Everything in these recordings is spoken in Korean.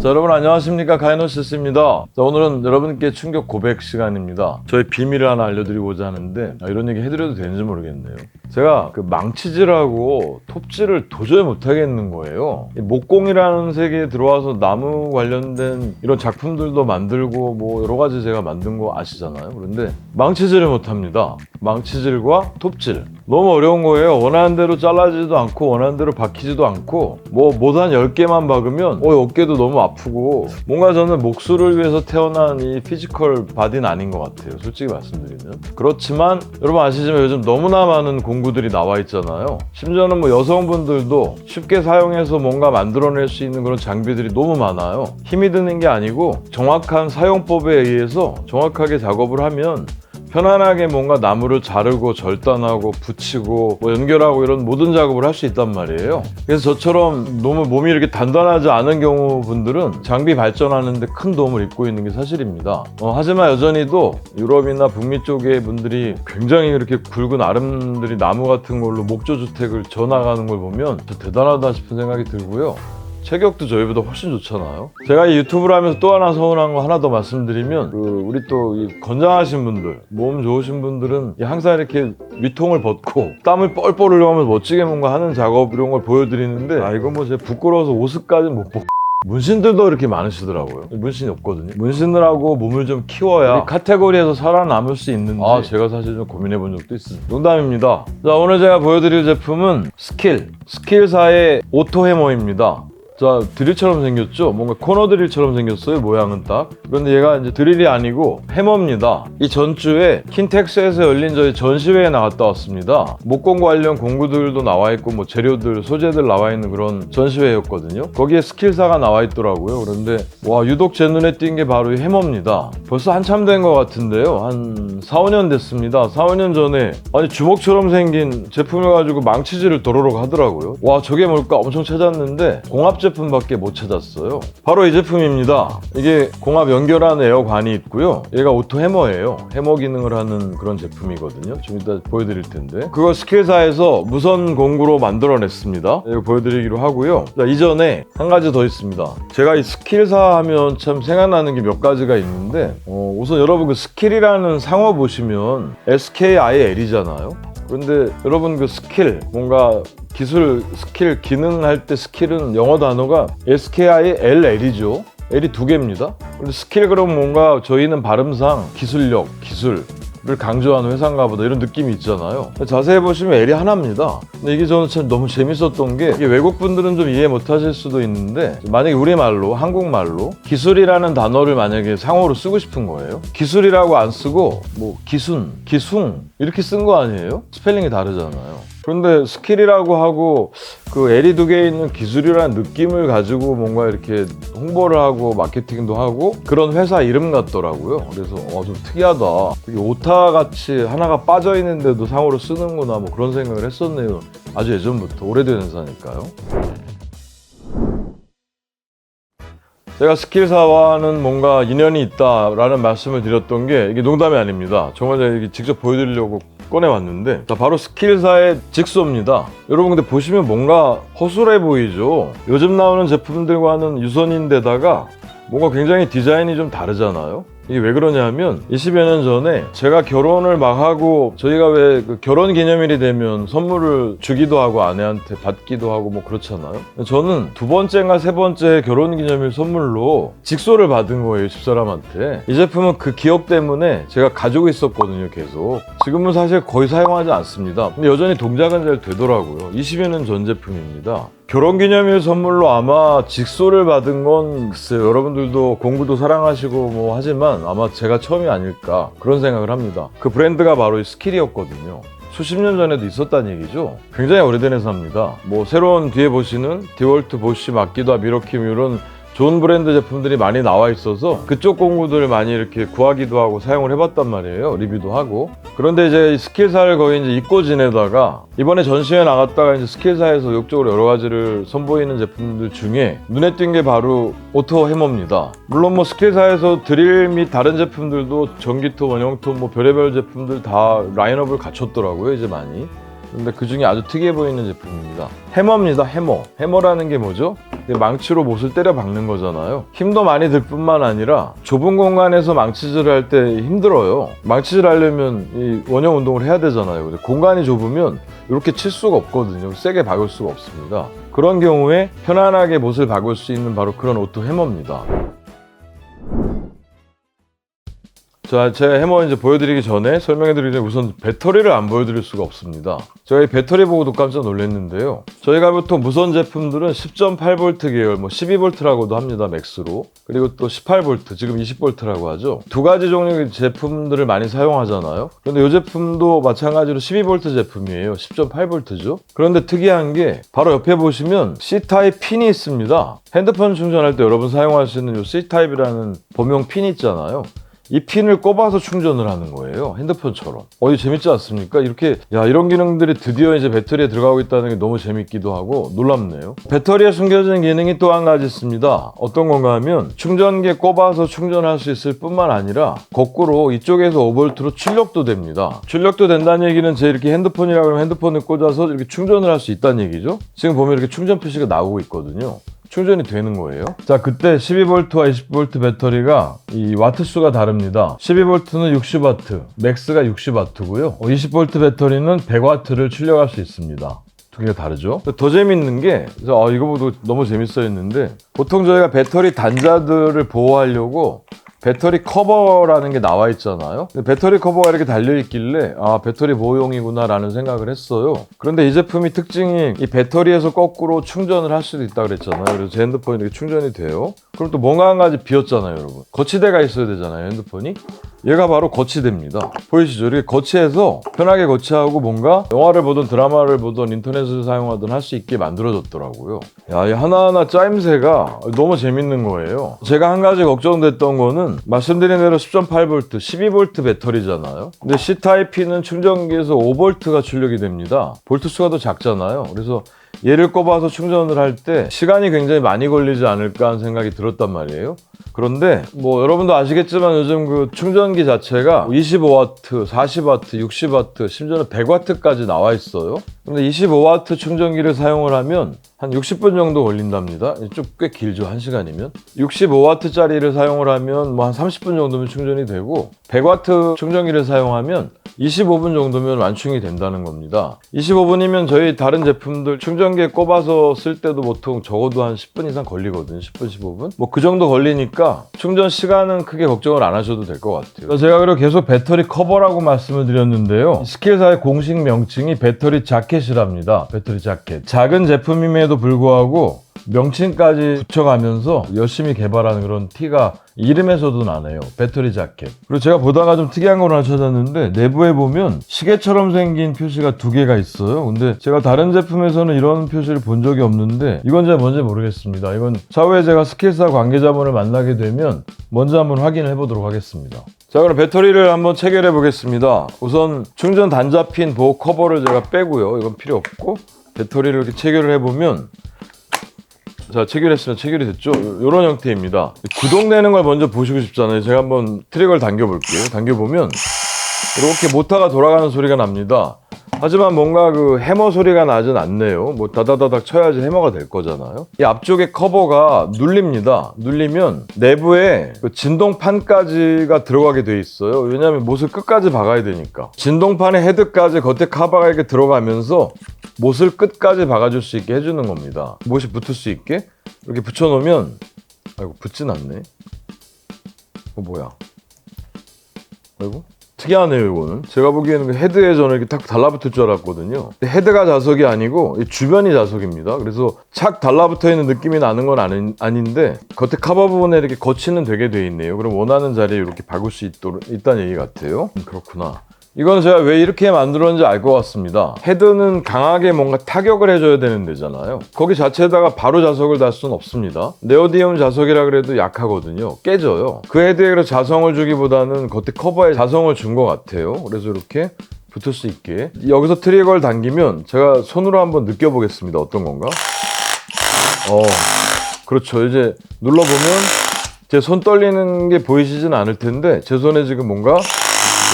자, 여러분 안녕하십니까, 가이노시스입니다. 자, 오늘은 여러분께 충격 고백 시간입니다. 저의 비밀을 하나 알려드리고자 하는데 이런 얘기 해드려도 되는지 모르겠네요. 제가 그 망치질하고 톱질을 도저히 못하겠는 거예요. 이 목공이라는 세계에 들어와서 나무 관련된 이런 작품들도 만들고 뭐 여러 가지 제가 만든 거 아시잖아요. 그런데 망치질을 못합니다. 망치질과 톱질 너무 어려운 거예요. 원하는 대로 잘라지도 않고 원하는 대로 박히지도 않고 뭐 못한 10개만 박으면 어깨도 너무 아프고 뭔가 저는 목수를 위해서 태어난 이 피지컬 바디는 아닌 것 같아요. 솔직히 말씀드리면. 그렇지만 여러분 아시지만 요즘 너무나 많은 공구들이 나와 있잖아요. 심지어는 뭐 여성분들도 쉽게 사용해서 뭔가 만들어낼 수 있는 그런 장비들이 너무 많아요. 힘이 드는 게 아니고 정확한 사용법에 의해서 정확하게 작업을 하면 편안하게 뭔가 나무를 자르고 절단하고 붙이고 뭐 연결하고 이런 모든 작업을 할 수 있단 말이에요. 그래서 저처럼 너무 몸이 이렇게 단단하지 않은 경우 분들은 장비 발전하는 데 큰 도움을 입고 있는 게 사실입니다. 하지만 여전히도 유럽이나 북미 쪽의 분들이 굉장히 이렇게 굵은 아름들이 나무 같은 걸로 목조주택을 지어나가는 걸 보면 대단하다 싶은 생각이 들고요. 체격도 저희보다 훨씬 좋잖아요. 제가 이 유튜브를 하면서 또 하나 서운한 거 하나 더 말씀드리면 우리 또 이 건장하신 분들, 몸 좋으신 분들은 항상 이렇게 위통을 벗고 땀을 뻘뻘 흘려가면서 멋지게 뭔가 하는 작업 이런 걸 보여드리는데 이거 뭐 제가 부끄러워서 옷까지는 못 벗고 문신들도 이렇게 많으시더라고요. 문신이 없거든요. 문신을 하고 몸을 좀 키워야 이 카테고리에서 살아남을 수 있는지 제가 사실 좀 고민해 본 적도 있습니다. 농담입니다. 자, 오늘 제가 보여드릴 제품은 스킬사의 오토 해머입니다. 자, 드릴처럼 생겼죠? 뭔가 코너 드릴처럼 생겼어요, 모양은 딱. 그런데 얘가 이제 드릴이 아니고 해머입니다. 이 전주에 킨텍스에서 열린 저희 전시회에 나갔다 왔습니다. 목공 관련 공구들도 나와 있고 뭐 재료들, 소재들 나와 있는 그런 전시회였거든요. 거기에 스킬사가 나와 있더라고요. 그런데 와, 유독 제 눈에 띈 게 바로 이 해머입니다. 벌써 한참 된 것 같은데요. 한 4, 5년 됐습니다. 4, 5년 전에 아니 주먹처럼 생긴 제품을 가지고 망치질을 도로록 하더라고요. 와, 저게 뭘까 엄청 찾았는데 공합 제품밖에 못 찾았어요. 바로 이 제품입니다. 이게 공합 연결한 에어관이 있고요. 얘가 오토 해머예요. 해머 기능을 하는 그런 제품이거든요. 좀 이따 보여드릴 텐데 그거 스킬사에서 무선 공구로 만들어냈습니다. 이거 보여드리기로 하고요. 자, 이전에 한 가지 더 있습니다. 제가 이 스킬사 하면 참 생각나는 게 몇 가지가 있는데 우선 여러분 그 스킬이라는 상호 보시면 SKIL이잖아요. 그런데 여러분 그 스킬 뭔가 기술, 스킬, 기능 할 때 스킬은 영어 단어가 SKILL이죠. L이 2개입니다. 근데 스킬 그러면 뭔가 저희는 발음상 기술력, 기술을 강조하는 회사인가 보다 이런 느낌이 있잖아요. 자세히 보시면 L이 하나입니다. 근데 이게 저는 참 너무 재밌었던 게 이게 외국 분들은 좀 이해 못 하실 수도 있는데 만약에 우리말로, 한국말로 기술이라는 단어를 만약에 상호로 쓰고 싶은 거예요. 기술이라고 안 쓰고 뭐 기순, 기숭 이렇게 쓴 거 아니에요? 스펠링이 다르잖아요. 그런데 스킬이라고 하고 그 L이 2개에 있는 기술이라는 느낌을 가지고 뭔가 이렇게 홍보를 하고 마케팅도 하고 그런 회사 이름 같더라고요. 그래서 좀 특이하다. 이게 오타같이 하나가 빠져있는데도 상호로 쓰는구나 뭐 그런 생각을 했었네요. 아주 예전부터. 오래된 회사니까요. 제가 스킬사와는 뭔가 인연이 있다라는 말씀을 드렸던 게 이게 농담이 아닙니다. 정말 제가 직접 보여드리려고 꺼내왔는데 자, 바로 스킬사의 직소입니다. 여러분 근데 보시면 뭔가 허술해 보이죠? 요즘 나오는 제품들과는 유선인데다가 뭔가 굉장히 디자인이 좀 다르잖아요. 이게 왜 그러냐면 20여 년 전에 제가 결혼을 막 하고 저희가 왜 그 결혼 기념일이 되면 선물을 주기도 하고 아내한테 받기도 하고 뭐 그렇잖아요. 저는 2번째인가 3번째 결혼 기념일 선물로 직소를 받은 거예요, 집사람한테. 이 제품은 그 기억 때문에 제가 가지고 있었거든요, 계속. 지금은 사실 거의 사용하지 않습니다. 근데 여전히 동작은 잘 되더라고요. 20여 년 전 제품입니다. 결혼기념일 선물로 아마 직소를 받은 건 글쎄요, 여러분들도 공구도 사랑하시고 뭐 하지만 아마 제가 처음이 아닐까 그런 생각을 합니다. 그 브랜드가 바로 이 스킬이었거든요. 수십 년 전에도 있었다는 얘기죠. 굉장히 오래된 회사입니다. 뭐 새로운 뒤에 보시는 디월트, 보쉬, 마키다, 미러킴 이런 좋은 브랜드 제품들이 많이 나와 있어서 그쪽 공구들을 많이 이렇게 구하기도 하고 사용을 해봤단 말이에요. 리뷰도 하고. 그런데 이제 스킬사를 거의 이제 잊고 지내다가 이번에 전시회 나갔다가 이제 스킬사에서 의욕적으로 여러 가지를 선보이는 제품들 중에 눈에 띈 게 바로 오토 해머입니다. 물론 뭐 스킬사에서 드릴 및 다른 제품들도 전기톱, 원형톱 뭐 별의별 제품들 다 라인업을 갖췄더라고요, 이제 많이. 근데 그 중에 아주 특이해 보이는 제품입니다. 해머입니다. 해머라는 게 뭐죠? 망치로 못을 때려 박는 거잖아요. 힘도 많이 들 뿐만 아니라 좁은 공간에서 망치질을 할 때 힘들어요. 망치질 하려면 이 원형 운동을 해야 되잖아요. 근데 공간이 좁으면 이렇게 칠 수가 없거든요. 세게 박을 수가 없습니다. 그런 경우에 편안하게 못을 박을 수 있는 바로 그런 오토 해머입니다. 자, 제가 해머 이제 보여드리기 전에 설명해드리기 전에 우선 배터리를 안 보여드릴 수가 없습니다. 제가 이 배터리 보고도 깜짝 놀랐는데요. 저희가 보통 무선 제품들은 10.8V 계열, 12V라고도 합니다, 맥스로. 그리고 또 18V, 지금 20V라고 하죠. 두 가지 종류의 제품들을 많이 사용하잖아요. 그런데 이 제품도 마찬가지로 12V 제품이에요. 10.8V죠. 그런데 특이한 게 바로 옆에 보시면 C타입 핀이 있습니다. 핸드폰 충전할 때 여러분 사용할 수 있는 이 C타입이라는 범용 핀 있잖아요. 이 핀을 꼽아서 충전을 하는 거예요. 핸드폰처럼. 이거 재밌지 않습니까? 이렇게, 이런 기능들이 드디어 이제 배터리에 들어가고 있다는 게 너무 재밌기도 하고 놀랍네요. 배터리에 숨겨진 기능이 또 한 가지 있습니다. 어떤 건가 하면 충전기에 꼽아서 충전할 수 있을 뿐만 아니라 거꾸로 이쪽에서 5V로 출력도 됩니다. 출력도 된다는 얘기는 제 이렇게 핸드폰이라고 하면 핸드폰을 꽂아서 이렇게 충전을 할 수 있다는 얘기죠. 지금 보면 이렇게 충전 표시가 나오고 있거든요. 충전이 되는 거예요. 자, 그때 12V와 20V 배터리가 이 와트 수가 다릅니다. 12V는 60W, 맥스가 60W고요. 20V 배터리는 100W를 출력할 수 있습니다. 두 개가 다르죠. 더 재밌는 게 이거 보고 너무 재밌어 했는데 보통 저희가 배터리 단자들을 보호하려고 배터리 커버라는 게 나와 있잖아요. 배터리 커버가 이렇게 달려있길래 배터리 보호용이구나 라는 생각을 했어요. 그런데 이 제품이 특징이 이 배터리에서 거꾸로 충전을 할 수도 있다고 그랬잖아요. 그래서 제 핸드폰이 이렇게 충전이 돼요. 그럼 또 뭔가 한 가지 비었잖아요, 여러분. 거치대가 있어야 되잖아요, 핸드폰이. 얘가 바로 거치대입니다. 보이시죠? 이렇게 거치해서 편하게 거치하고 뭔가 영화를 보든 드라마를 보든 인터넷을 사용하든 할 수 있게 만들어졌더라고요. 이 하나하나 짜임새가 너무 재밌는 거예요. 제가 한 가지 걱정됐던 거는 말씀드린 대로 10.8V, 12V 배터리잖아요. 근데 C타입 P는 충전기에서 5V가 출력이 됩니다. 볼트 수가 더 작잖아요. 그래서 얘를 꼽아서 충전을 할 때 시간이 굉장히 많이 걸리지 않을까 하는 생각이 들었단 말이에요. 그런데 여러분도 아시겠지만 요즘 그 충전기 자체가 25W, 40W, 60W, 심지어는 100W까지 나와 있어요. 근데 25W 충전기를 사용을 하면 한 60분 정도 걸린답니다. 좀 꽤 길죠, 1시간이면. 65W짜리를 사용을 하면 한 30분 정도면 충전이 되고 100W 충전기를 사용하면 25분 정도면 완충이 된다는 겁니다. 25분이면 저희 다른 제품들 충전기에 꼽아서 쓸 때도 보통 적어도 한 10분 이상 걸리거든요. 10분, 15분? 그 정도 걸리니까 충전 시간은 크게 걱정을 안 하셔도 될 것 같아요. 제가 그리고 계속 배터리 커버라고 말씀을 드렸는데요. 스킬사의 공식 명칭이 배터리 자켓이랍니다. 배터리 자켓. 작은 제품임에도 불구하고 명칭까지 붙여가면서 열심히 개발하는 그런 티가 이름에서도 나네요. 배터리 자켓. 그리고 제가 보다가 좀 특이한 걸 하나 찾았는데 내부에 보면 시계처럼 생긴 표시가 두 개가 있어요. 근데 제가 다른 제품에서는 이런 표시를 본 적이 없는데 이건 제가 뭔지 모르겠습니다. 이건 차후에 제가 스킬사 관계자분을 만나게 되면 먼저 한번 확인을 해보도록 하겠습니다. 자, 그럼 배터리를 한번 체결해 보겠습니다. 우선 충전 단자 핀 보호 커버를 제가 빼고요. 이건 필요 없고 배터리를 이렇게 체결을 해보면 자, 체결했으면 체결이 됐죠? 이런 형태입니다. 구동되는 걸 먼저 보시고 싶잖아요. 제가 한번 트릭을 당겨볼게요. 당겨보면 이렇게 모터가 돌아가는 소리가 납니다. 하지만 뭔가 그 해머 소리가 나진 않네요. 다다다닥 쳐야지 해머가 될 거잖아요. 이 앞쪽에 커버가 눌립니다. 눌리면 내부에 그 진동판까지가 들어가게 돼 있어요. 왜냐하면 못을 끝까지 박아야 되니까. 진동판의 헤드까지 겉에 커버가 이렇게 들어가면서 못을 끝까지 박아줄 수 있게 해주는 겁니다. 못이 붙을 수 있게 이렇게 붙여놓으면 아이고 붙진 않네. 뭐야? 아이고. 특이하네요, 이거는. 제가 보기에는 헤드에 저는 이렇게 딱 달라붙을 줄 알았거든요. 헤드가 자석이 아니고 주변이 자석입니다. 그래서 착 달라붙어 있는 느낌이 나는 건 아닌데 겉에 커버 부분에 이렇게 거치는 되게 돼 있네요. 그럼 원하는 자리에 이렇게 박을 수 있다는 얘기 같아요. 그렇구나. 이건 제가 왜 이렇게 만들었는지 알 것 같습니다. 헤드는 강하게 뭔가 타격을 해줘야 되는 데잖아요. 거기 자체에다가 바로 자석을 달 수는 없습니다. 네오디움 자석이라 그래도 약하거든요. 깨져요. 그 헤드에 그래서 자성을 주기보다는 겉에 커버에 자성을 준 것 같아요. 그래서 이렇게 붙을 수 있게. 여기서 트리거를 당기면 제가 손으로 한번 느껴보겠습니다. 어떤 건가? 그렇죠. 이제 눌러보면 제 손 떨리는 게 보이시진 않을 텐데 제 손에 지금 뭔가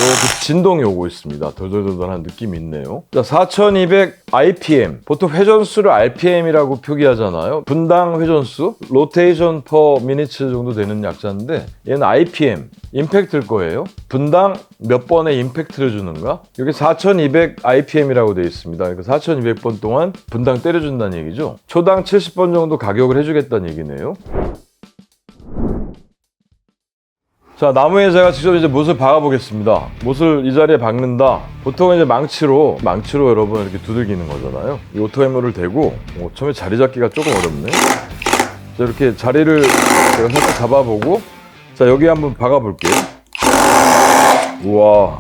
그 진동이 오고 있습니다. 덜덜덜덜한 느낌이 있네요. 자, 4200 RPM. 보통 회전수를 RPM이라고 표기하잖아요. 분당 회전수, 로테이션 퍼 미니츠 정도 되는 약자인데 얘는 RPM, 임팩트일 거예요. 분당 몇 번의 임팩트를 주는가? 여기 4200 RPM이라고 되어 있습니다. 그러니까 4200번 동안 분당 때려준다는 얘기죠. 초당 70번 정도 가격을 해주겠다는 얘기네요. 자, 나무에 제가 직접 이제 못을 박아 보겠습니다. 못을 이 자리에 박는다. 보통은 이제 망치로 여러분 이렇게 두들기는 거잖아요. 이 오토해머를 대고, 처음에 자리 잡기가 조금 어렵네. 자, 이렇게 자리를 제가 살짝 잡아보고, 자, 여기 한번 박아 볼게요. 우와.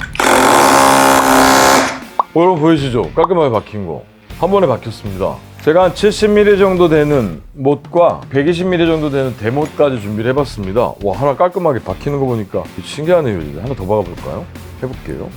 여러분 보이시죠? 깔끔하게 박힌 거. 한 번에 박혔습니다. 제가 한 70mm 정도 되는 못과 120mm 정도 되는 대못까지 준비를 해봤습니다. 와, 하나 깔끔하게 박히는 거 보니까 신기하네요. 이제 하나 더 박아볼까요? 해볼게요.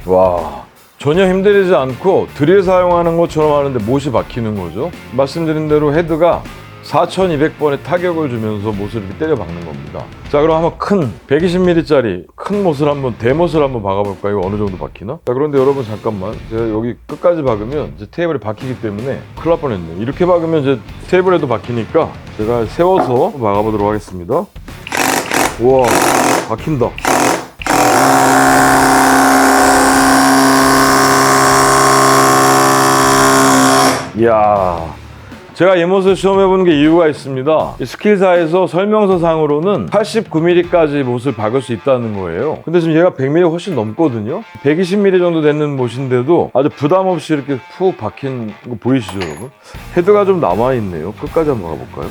와, 전혀 힘들이지 않고 드릴 사용하는 것처럼 하는데 못이 박히는 거죠. 말씀드린 대로 헤드가 4200번의 타격을 주면서 못을 이렇게 때려 박는 겁니다. 자, 그럼 한번 큰 120mm짜리 큰 못을 한번 대못을 한번 박아볼까요? 이거 어느 정도 박히나? 자, 그런데 여러분 잠깐만, 제가 여기 끝까지 박으면 이제 테이블에 박히기 때문에 큰일 날 뻔했네. 이렇게 박으면 이제 테이블에도 박히니까 제가 세워서 박아보도록 하겠습니다. 우와, 박힌다. 이야, 제가 이 못을 시험해보는 게 이유가 있습니다. 스킬사에서 설명서 상으로는 89mm까지 못을 박을 수 있다는 거예요. 근데 지금 얘가 100mm 훨씬 넘거든요. 120mm 정도 되는 못인데도 아주 부담 없이 이렇게 푹 박힌 거 보이시죠, 여러분? 헤드가 좀 남아있네요. 끝까지 한번 가볼까요?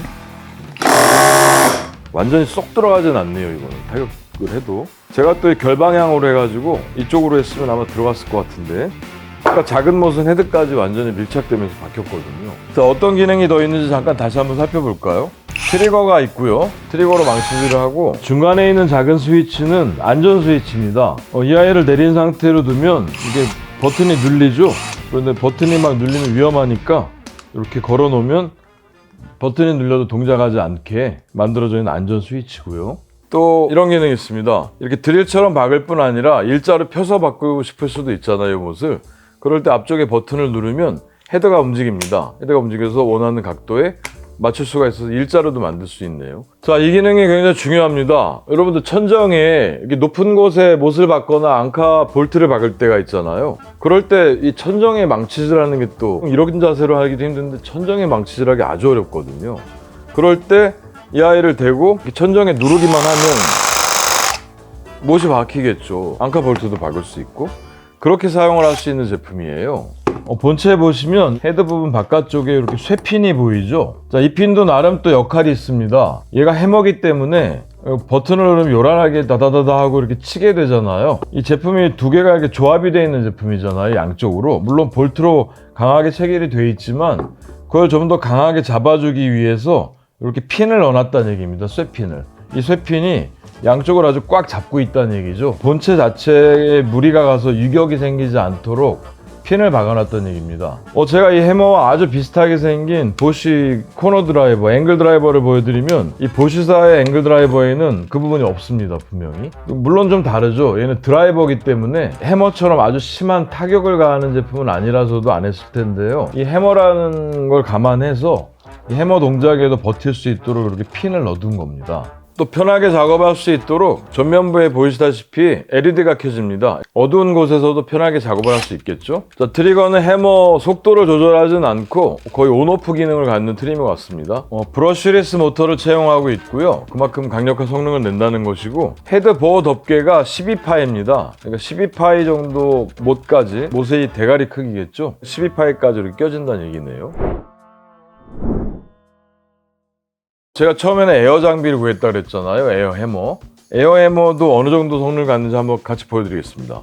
완전히 쏙 들어가진 않네요, 이거는. 타격을 해도. 제가 또 결방향으로 해가지고 이쪽으로 했으면 아마 들어갔을 것 같은데, 아까 작은 못은 헤드까지 완전히 밀착되면서 박혔거든요. 자, 어떤 기능이 더 있는지 잠깐 다시 한번 살펴볼까요? 트리거가 있고요. 트리거로 망치질을 하고, 중간에 있는 작은 스위치는 안전 스위치입니다. 이 아이를 내린 상태로 두면 이게 버튼이 눌리죠. 그런데 버튼이 막 눌리면 위험하니까 이렇게 걸어 놓으면 버튼이 눌려도 동작하지 않게 만들어져 있는 안전 스위치고요. 또 이런 기능이 있습니다. 이렇게 드릴처럼 박을 뿐 아니라 일자로 펴서 바꾸고 싶을 수도 있잖아요, 이 못을. 그럴 때 앞쪽에 버튼을 누르면 헤드가 움직입니다. 헤드가 움직여서 원하는 각도에 맞출 수가 있어서 일자로도 만들 수 있네요. 자, 이 기능이 굉장히 중요합니다. 여러분들 천정에 이렇게 높은 곳에 못을 박거나 앙카 볼트를 박을 때가 있잖아요. 그럴 때 이 천정에 망치질하는 게 또 이런 자세로 하기도 힘든데 천정에 망치질하기 아주 어렵거든요. 그럴 때 이 아이를 대고 천정에 누르기만 하면 못이 박히겠죠. 앙카 볼트도 박을 수 있고 그렇게 사용을 할 수 있는 제품이에요. 본체에 보시면 헤드 부분 바깥쪽에 이렇게 쇠핀이 보이죠? 자, 이 핀도 나름 또 역할이 있습니다. 얘가 해머기 때문에 버튼을 누르면 요란하게 다다다다 하고 이렇게 치게 되잖아요. 이 제품이 두 개가 이렇게 조합이 되어 있는 제품이잖아요, 양쪽으로. 물론 볼트로 강하게 체결이 되어 있지만 그걸 좀 더 강하게 잡아주기 위해서 이렇게 핀을 넣어놨다는 얘기입니다. 쇠핀을. 이 쇠핀이 양쪽을 아주 꽉 잡고 있다는 얘기죠. 본체 자체에 무리가 가서 유격이 생기지 않도록 핀을 박아놨다는 얘기입니다. 제가 이 해머와 아주 비슷하게 생긴 보쉬 코너 드라이버, 앵글 드라이버를 보여드리면 이 보쉬사의 앵글 드라이버에는 그 부분이 없습니다, 분명히. 물론 좀 다르죠. 얘는 드라이버이기 때문에 해머처럼 아주 심한 타격을 가하는 제품은 아니라서도 안 했을 텐데요. 이 해머라는 걸 감안해서 이 해머 동작에도 버틸 수 있도록 이렇게 핀을 넣어둔 겁니다. 또 편하게 작업할 수 있도록 전면부에 보이시다시피 LED가 켜집니다. 어두운 곳에서도 편하게 작업을 할 수 있겠죠. 자, 트리거는 해머 속도를 조절하진 않고 거의 온오프 기능을 갖는 트리머 같습니다. 브러쉬리스 모터를 채용하고 있고요. 그만큼 강력한 성능을 낸다는 것이고 헤드 보호 덮개가 12파입니다. 그러니까 12파이 정도 못까지, 못의 대가리 크기겠죠. 12파이까지 이렇게 껴진다는 얘기네요. 제가 처음에는 에어 장비를 구했다 그랬잖아요. 에어 해머. 에어 해머도 어느 정도 성능을 갖는지 한번 같이 보여드리겠습니다.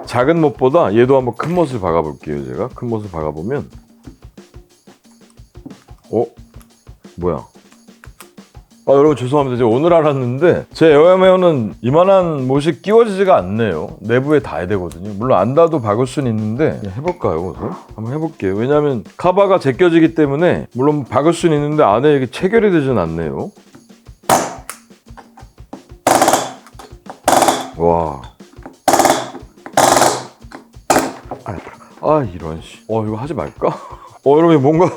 작은 못보다 얘도 한번 큰 못을 박아볼게요. 제가 큰 못을 박아보면 뭐야? 여러분 죄송합니다. 제가 오늘 알았는데 제 에어헤머는 이만한 못이 끼워지지가 않네요. 내부에 닿아야 되거든요. 물론 안 닿아도 박을 수는 있는데 해볼까요? 우선 한번 해볼게요. 왜냐하면 카바가 제껴지기 때문에 물론 박을 수는 있는데 안에 이게 체결이 되진 않네요. 와. 이런 씨. 이거 하지 말까? 여러분 뭔가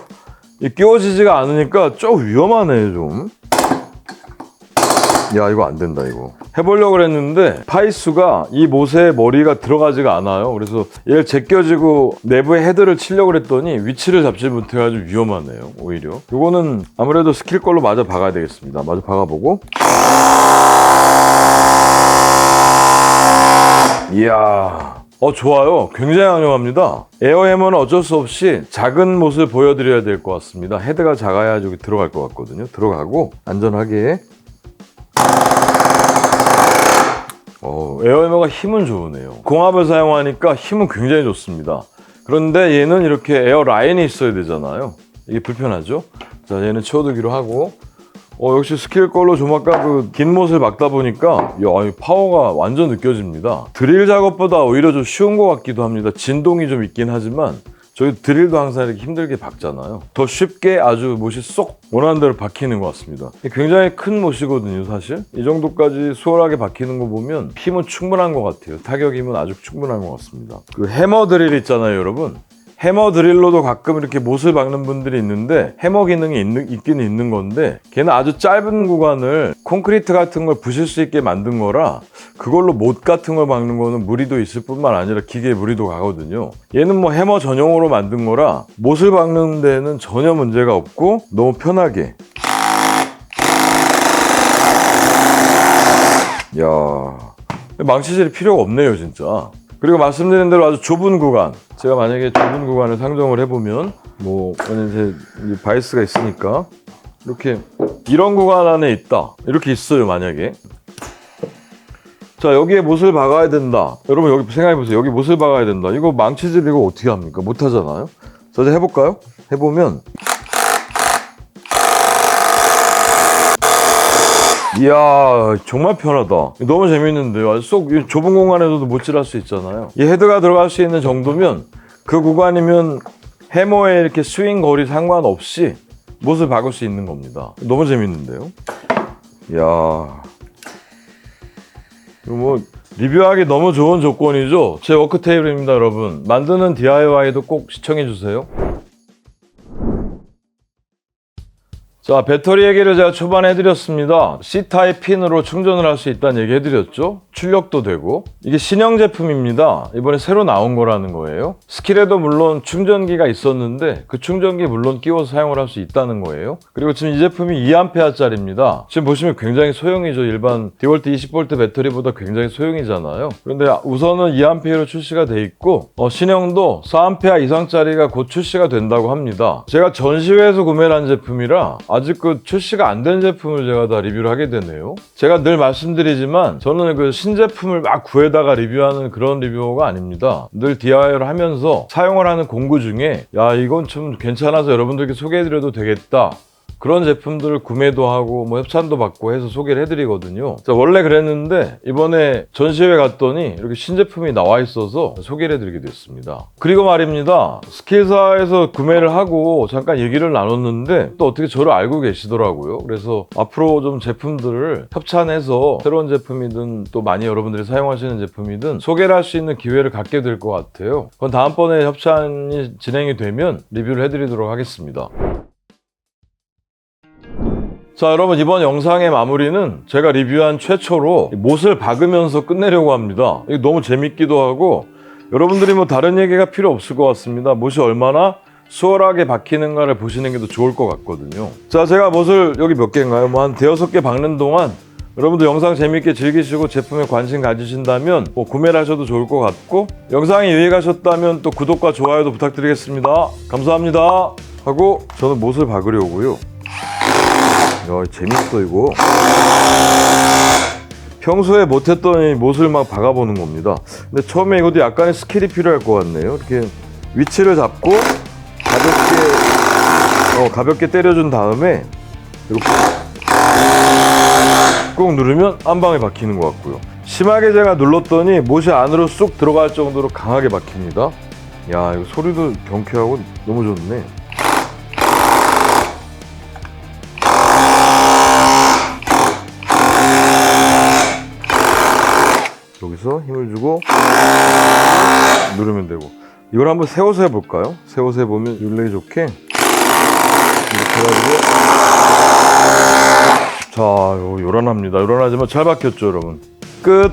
끼워지지가 않으니까 좀 위험하네 좀. 야, 이거 안 된다 이거. 해보려고 그랬는데 파이수가 이 못에 머리가 들어가지가 않아요. 그래서 얘를 제껴지고 내부에 헤드를 치려고 그랬더니 위치를 잡지 못해가지고 위험하네요 오히려. 이거는 아무래도 스킬 걸로 마저 박아야 되겠습니다. 마저 박아보고. 이야, 좋아요. 굉장히 양념합니다. 에어헤머는 어쩔 수 없이 작은 못을 보여드려야 될 것 같습니다. 헤드가 작아야 저기 들어갈 것 같거든요. 들어가고 안전하게. 에어헤머가 힘은 좋으네요. 공합을 사용하니까 힘은 굉장히 좋습니다. 그런데 얘는 이렇게 에어 라인이 있어야 되잖아요. 이게 불편하죠? 자, 얘는 치워두기로 하고. 역시 스킬 걸로 좀 아까 그 긴 못을 박다 보니까 파워가 완전 느껴집니다. 드릴 작업보다 오히려 좀 쉬운 것 같기도 합니다. 진동이 좀 있긴 하지만 저희 드릴도 항상 이렇게 힘들게 박잖아요. 더 쉽게 아주 못이 쏙 원하는 대로 박히는 것 같습니다. 굉장히 큰 못이거든요 사실. 이 정도까지 수월하게 박히는 거 보면 힘은 충분한 것 같아요. 타격임은 아주 충분한 것 같습니다. 그 해머 드릴 있잖아요 여러분. 해머 드릴로도 가끔 이렇게 못을 박는 분들이 있는데 해머 기능이 있긴 있는 건데 걔는 아주 짧은 구간을 콘크리트 같은 걸 부실 수 있게 만든 거라 그걸로 못 같은 걸 박는 거는 무리도 있을 뿐만 아니라 기계에 무리도 가거든요. 얘는 뭐 해머 전용으로 만든 거라 못을 박는 데는 전혀 문제가 없고 너무 편하게. 이야, 망치질이 필요가 없네요 진짜. 그리고 말씀드린 대로 아주 좁은 구간, 제가 만약에 좁은 구간을 상정을 해보면 만약에 바이스가 있으니까 이렇게 이런 구간 안에 있다 이렇게 있어요 만약에. 자, 여기에 못을 박아야 된다. 여러분 여기 생각해보세요. 여기 못을 박아야 된다. 이거 망치질 이거 어떻게 합니까? 못하잖아요. 자, 이제 해볼까요? 해보면 이야, 정말 편하다. 너무 재밌는데요. 쏙 좁은 공간에서도 못질할 수 있잖아요. 이 헤드가 들어갈 수 있는 정도면 그 구간이면 해머에 이렇게 스윙 거리 상관없이 못을 박을 수 있는 겁니다. 너무 재밌는데요. 이야, 이거 리뷰하기 너무 좋은 조건이죠. 제 워크 테이블입니다 여러분. 만드는 DIY도 꼭 시청해주세요. 자, 배터리 얘기를 제가 초반에 해드렸습니다. C타입 핀으로 충전을 할 수 있다는 얘기 해드렸죠. 출력도 되고. 이게 신형 제품입니다. 이번에 새로 나온 거라는 거예요. 스킬에도 물론 충전기가 있었는데 그 충전기 물론 끼워서 사용을 할 수 있다는 거예요. 그리고 지금 이 제품이 2A짜리입니다. 지금 보시면 굉장히 소형이죠. 일반 디볼트 20V 배터리보다 굉장히 소형이잖아요. 그런데 우선은 2A로 출시가 돼 있고 신형도 4A 이상짜리가 곧 출시가 된다고 합니다. 제가 전시회에서 구매를 한 제품이라 아직 그 출시가 안 된 제품을 제가 다 리뷰를 하게 되네요. 제가 늘 말씀드리지만 저는 그 신제품을 막 구해다가 리뷰하는 그런 리뷰어가 아닙니다. 늘 DIY를 하면서 사용을 하는 공구 중에 야, 이건 좀 괜찮아서 여러분들께 소개해드려도 되겠다, 그런 제품들을 구매도 하고 협찬도 받고 해서 소개를 해드리거든요. 자, 원래 그랬는데 이번에 전시회 갔더니 이렇게 신제품이 나와 있어서 소개를 해드리게 됐습니다. 그리고 말입니다, 스킬사에서 구매를 하고 잠깐 얘기를 나눴는데 또 어떻게 저를 알고 계시더라고요. 그래서 앞으로 좀 제품들을 협찬해서 새로운 제품이든 또 많이 여러분들이 사용하시는 제품이든 소개를 할 수 있는 기회를 갖게 될 것 같아요. 그건 다음번에 협찬이 진행이 되면 리뷰를 해드리도록 하겠습니다. 자, 여러분 이번 영상의 마무리는 제가 리뷰한 최초로 못을 박으면서 끝내려고 합니다. 이게 너무 재밌기도 하고 여러분들이 다른 얘기가 필요 없을 것 같습니다. 못이 얼마나 수월하게 박히는가를 보시는 게 더 좋을 것 같거든요. 자, 제가 못을 여기 몇 개인가요? 한 대여섯 개 박는 동안 여러분들 영상 재밌게 즐기시고 제품에 관심 가지신다면 구매를 하셔도 좋을 것 같고, 영상이 유익하셨다면 또 구독과 좋아요도 부탁드리겠습니다. 감사합니다 하고 저는 못을 박으려고요. 야, 재밌어 이거. 평소에 못했던 못을 막 박아보는 겁니다. 근데 처음에 이것도 약간의 스킬이 필요할 것 같네요. 이렇게 위치를 잡고 가볍게 때려준 다음에 이거 꾹 누르면 안방에 박히는 것 같고요. 심하게 제가 눌렀더니 못이 안으로 쑥 들어갈 정도로 강하게 박힙니다. 야, 이거 소리도 경쾌하고 너무 좋네. 여기서 힘을 주고 누르면 되고, 이걸 한번 세워서 해볼까요? 세워서 해보면 율레이 좋게 이렇게 해가지고, 자, 요란합니다. 요란하지만 잘 박혔죠, 여러분? 끝!